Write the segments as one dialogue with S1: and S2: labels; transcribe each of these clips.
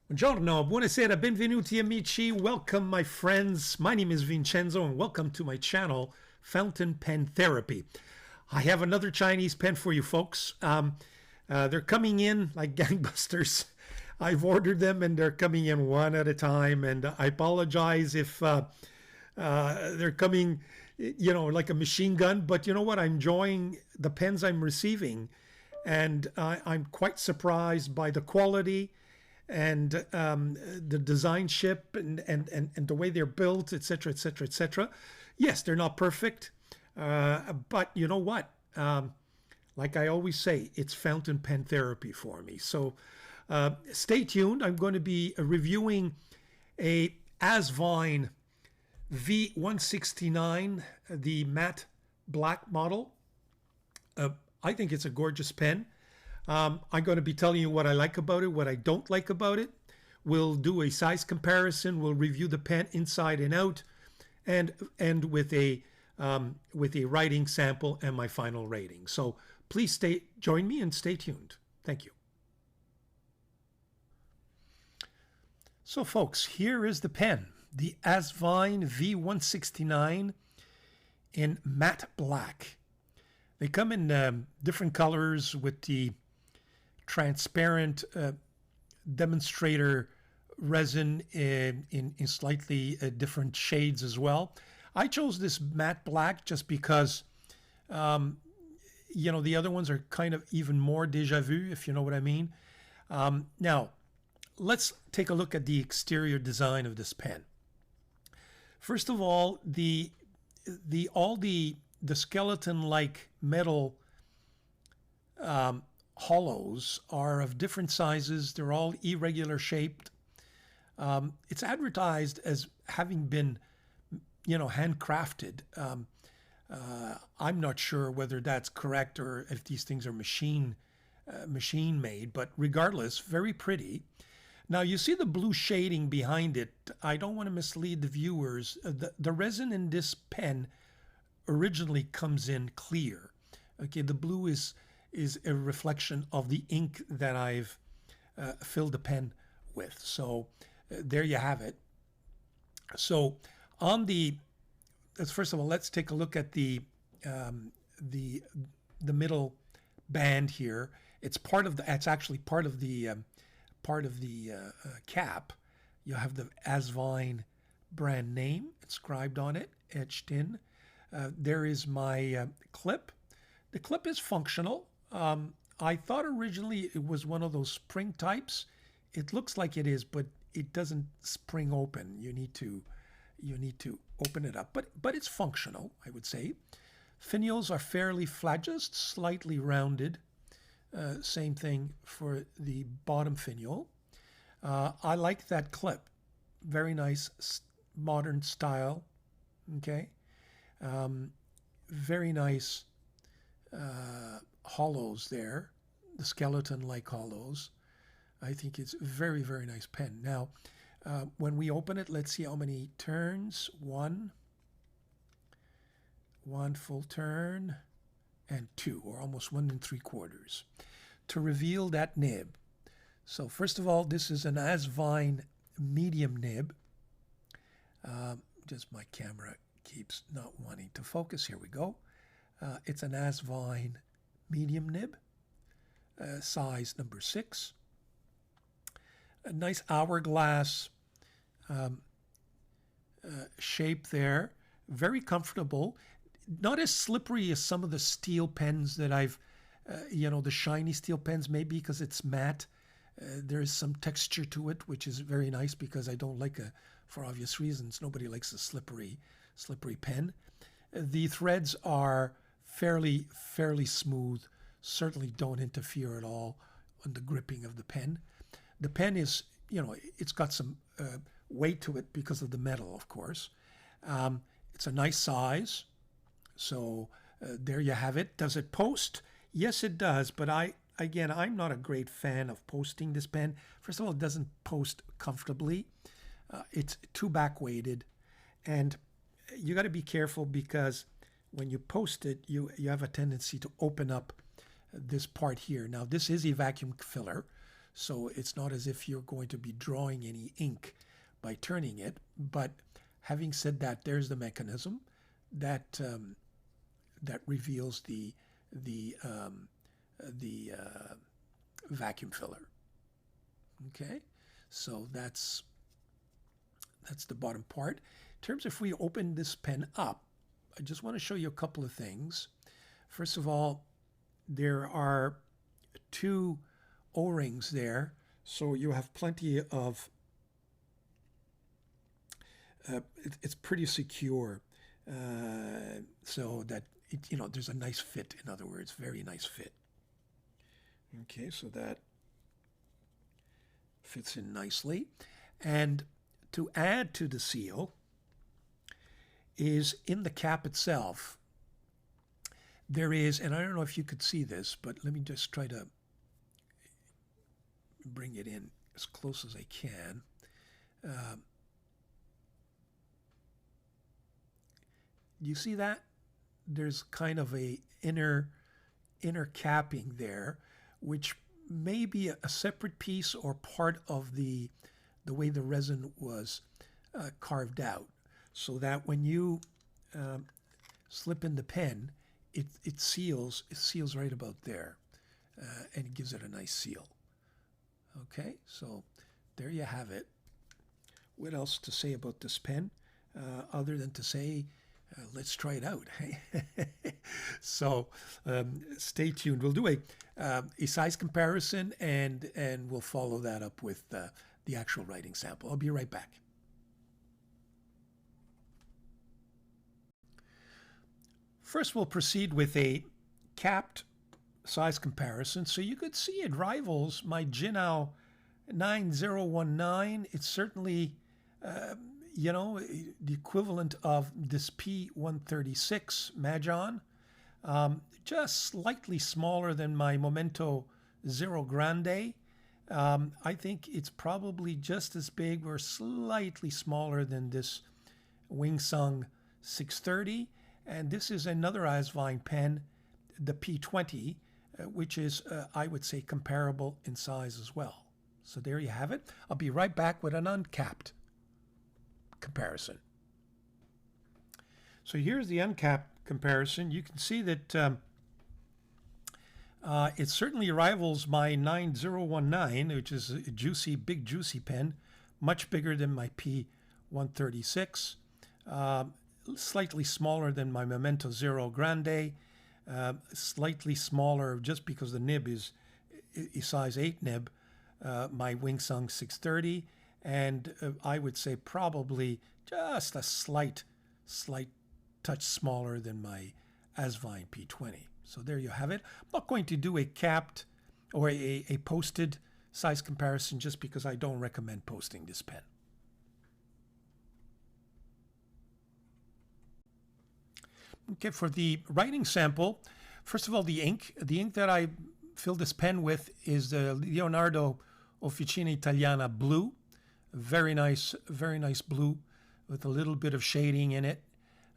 S1: Buongiorno, buonasera, benvenuti amici. Welcome, my friends. My name is Vincenzo, and welcome to my channel, Fountain Pen Therapy. I have another Chinese pen for you folks. They're coming in like gangbusters. I've ordered them, and they're coming in one at a time. And I apologize if they're coming, like a machine gun. But you know what? I'm enjoying the pens I'm receiving, and I'm quite surprised by the quality and the designship and the way they're built, etc., etc., etc. Yes, they're not perfect, but you know what? Like I always say, it's fountain pen therapy for me. So stay tuned. I'm going to be reviewing a Asvine V169, the matte black model. I think it's a gorgeous pen. I'm going to be telling you what I like about it, what I don't like about it. We'll do a size comparison. We'll review the pen inside and out, and with a writing sample and my final rating. So please join me and stay tuned. Thank you. So folks, here is the pen, the Asvine V169 in matte black. They come in different colors with the transparent demonstrator resin in slightly different shades as well. I chose this matte black just because the other ones are kind of even more déjà vu, if you know what I mean. Now let's take a look at the exterior design of this pen. First of all, the skeleton-like metal hollows are of different sizes. They're all irregular shaped. It's advertised as having been, handcrafted. I'm not sure whether that's correct or if these things are machine made, but regardless, very pretty. Now you see the blue shading behind it. I don't want to mislead the viewers. The resin in this pen originally comes in clear. Okay, the blue is a reflection of the ink that I've filled the pen with. So there you have it. So first of all, let's take a look at the middle band here. It's actually part of the cap. You have the Asvine brand name inscribed on it, etched in. There is my clip. The clip is functional. I thought originally it was one of those spring types. It looks like it is, but it doesn't spring open. You need to open it up, but it's functional, I would say. Finials are fairly flat, just slightly rounded. Same thing for the bottom finial. I like that clip. Very nice, modern style. Okay. Very nice hollows there, the skeleton-like hollows. I think it's very, very nice pen. Now, when we open it, let's see how many turns. One full turn, and two, or almost 1 3/4, to reveal that nib. So first of all, this is an Asvine medium nib. Just my camera keeps not wanting to focus. Here we go. It's an Asvine medium nib, size number 6. A nice hourglass shape there. Very comfortable. Not as slippery as some of the steel pens that I've, the shiny steel pens, maybe because it's matte. There is some texture to it, which is very nice because I don't like for obvious reasons. Nobody likes a slippery pen. The threads are fairly smooth. Certainly don't interfere at all on the gripping of the pen. The pen is, it's got some weight to it because of the metal, of course. It's a nice size. So there you have it. Does it post? Yes, it does. But I'm not a great fan of posting this pen. First of all, it doesn't post comfortably. It's too back weighted, and you got to be careful because when you post it, you have a tendency to open up this part here. Now, this is a vacuum filler, So it's not as if you're going to be drawing any ink by turning it. But having said that, there's the mechanism that that reveals the vacuum filler. Okay, so that's the bottom part. In terms of if we open this pen up, I just want to show you a couple of things. First of all, there are two O-rings there, so you have plenty of, it's pretty secure, so that, there's a nice fit, in other words, very nice fit. Okay, so that fits in nicely. And to add to the seal is in the cap itself, there is, and I don't know if you could see this, but let me just try to bring it in as close as I can. You see that? There's kind of a inner capping there, which may be a separate piece or part of the way the resin was carved out, so that when you slip in the pen, it seals right about there, and it gives it a nice seal. Okay, so there you have it. What else to say about this pen, other than to say, let's try it out. So stay tuned. We'll do a size comparison, and we'll follow that up with the actual writing sample. I'll be right back. First, we'll proceed with a capped size comparison. So you could see it rivals my Jinao 9019. It's certainly, the equivalent of this P136 Majon, just slightly smaller than my Momento Zero Grande. I think it's probably just as big or slightly smaller than this Wingsung 630. And this is another Asvine pen, the P20, which is, I would say, comparable in size as well. So there you have it. I'll be right back with an uncapped comparison. So here's the uncapped comparison. You can see that it certainly rivals my 9019, which is a juicy, big juicy pen, much bigger than my P136. Slightly smaller than my Momento Zero Grande, slightly smaller just because the nib is a size 8 nib, my Wingsung 630, and I would say probably just a slight touch smaller than my Asvine P20. So there you have it. I'm not going to do a capped or a posted size comparison just because I don't recommend posting this pen. Okay, for the writing sample, first of all, the ink that I filled this pen with is the Leonardo Officina Italiana blue. Very nice blue with a little bit of shading in it,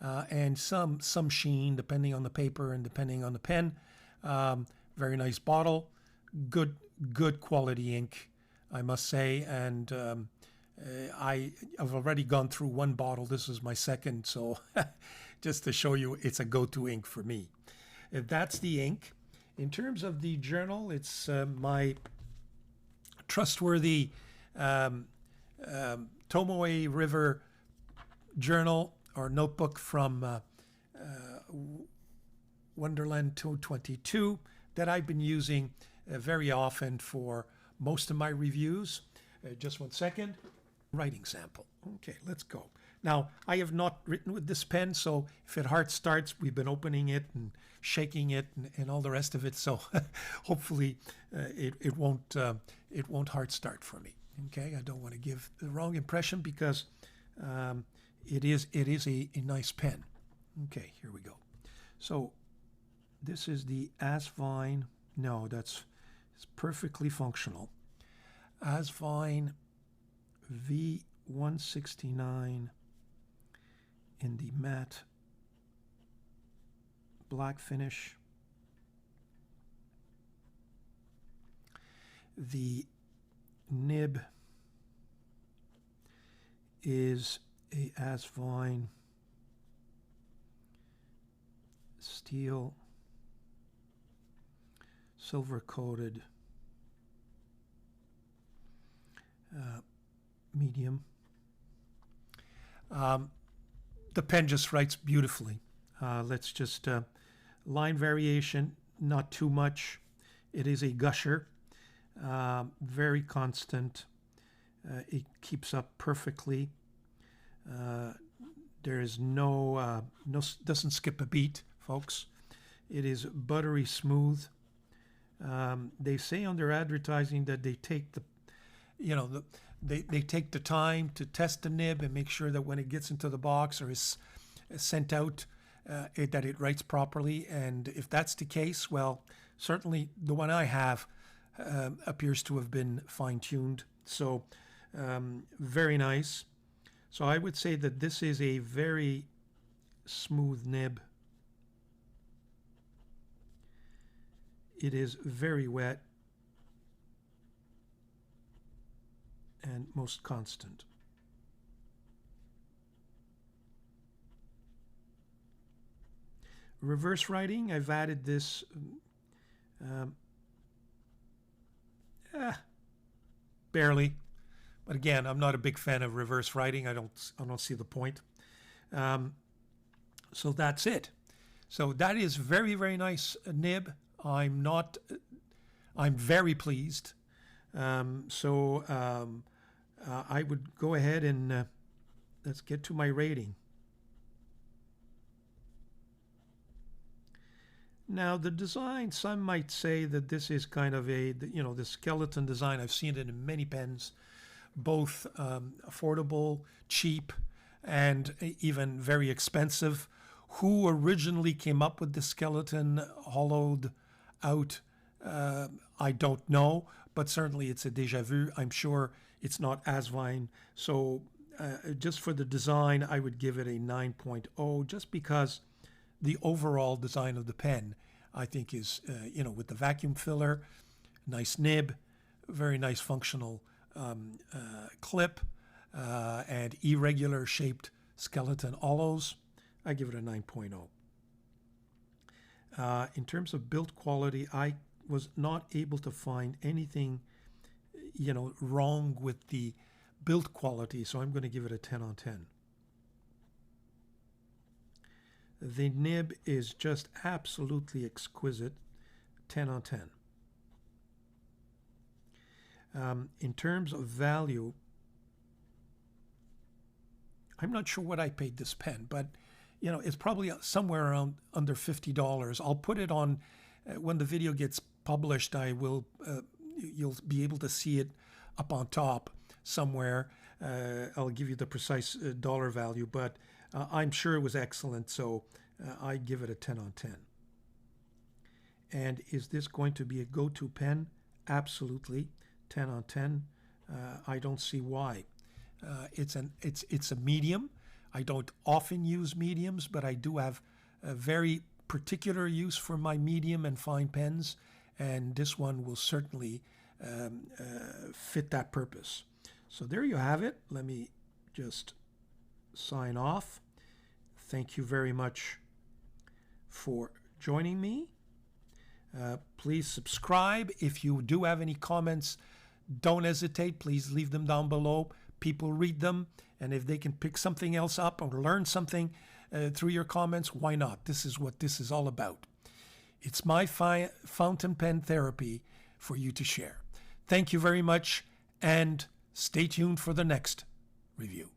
S1: and some sheen depending on the paper and depending on the pen. Very nice bottle, good quality ink, I must say, and I've already gone through one bottle. This is my second, so just to show you, it's a go-to ink for me. That's the ink. In terms of the journal, it's my trustworthy Tomoe River journal or notebook from Wonderland 222 that I've been using very often for most of my reviews. Just one second. Writing sample. Okay, let's go. Now, I have not written with this pen, so if it hard starts, we've been opening it and shaking it and all the rest of it. So hopefully it won't hard start for me. Okay, I don't want to give the wrong impression because it is a nice pen. Okay, here we go. So this is the Asvine. No, it's perfectly functional. Asvine V169 in the matte black finish. The nib is a Asvine steel silver coated medium. The pen just writes beautifully. Let's just line variation, not too much. It is a gusher, very constant. It keeps up perfectly. There is doesn't skip a beat, folks. It is buttery smooth. They say on their advertising that they take they take the time to test the nib and make sure that when it gets into the box or is sent out, that it writes properly. And if that's the case, well, certainly the one I have appears to have been fine-tuned. So very nice. So I would say that this is a very smooth nib. It is very wet and most constant. Reverse writing, I've added this barely, but again, I'm not a big fan of reverse writing. I don't see the point. So that's it. So that is very, very nice nib. I'm very pleased. I would go ahead and let's get to my rating. Now the design, some might say that this is kind of the skeleton design. I've seen it in many pens, both affordable, cheap, and even very expensive. Who originally came up with the skeleton hollowed out, I don't know, but certainly it's a déjà vu. I'm sure it's not Asvine. So just for the design, I would give it a 9.0, just because the overall design of the pen, I think, is, with the vacuum filler, nice nib, very nice functional clip, and irregular shaped skeleton hollows. I give it a 9.0. In terms of build quality, I was not able to find anything, wrong with the build quality, so I'm going to give it a 10 on 10. The nib is just absolutely exquisite, 10 on 10. In terms of value, I'm not sure what I paid this pen, but it's probably somewhere around under $50. I'll put it on when the video gets published. I will. You'll be able to see it up on top somewhere. I'll give you the precise dollar value, but I'm sure it was excellent. So I give it a 10 on 10. And is this going to be a go-to pen? Absolutely, 10 on 10. I don't see why. It's a medium. I don't often use mediums, but I do have a very particular use for my medium and fine pens, and this one will certainly fit that purpose. So there you have it. Let me just sign off. Thank you very much for joining me. Please subscribe. If you do have any comments, don't hesitate. Please leave them down below. People read them, and if they can pick something else up or learn something through your comments, why not? This is what this is all about. It's my fountain pen therapy for you to share. Thank you very much, and stay tuned for the next review.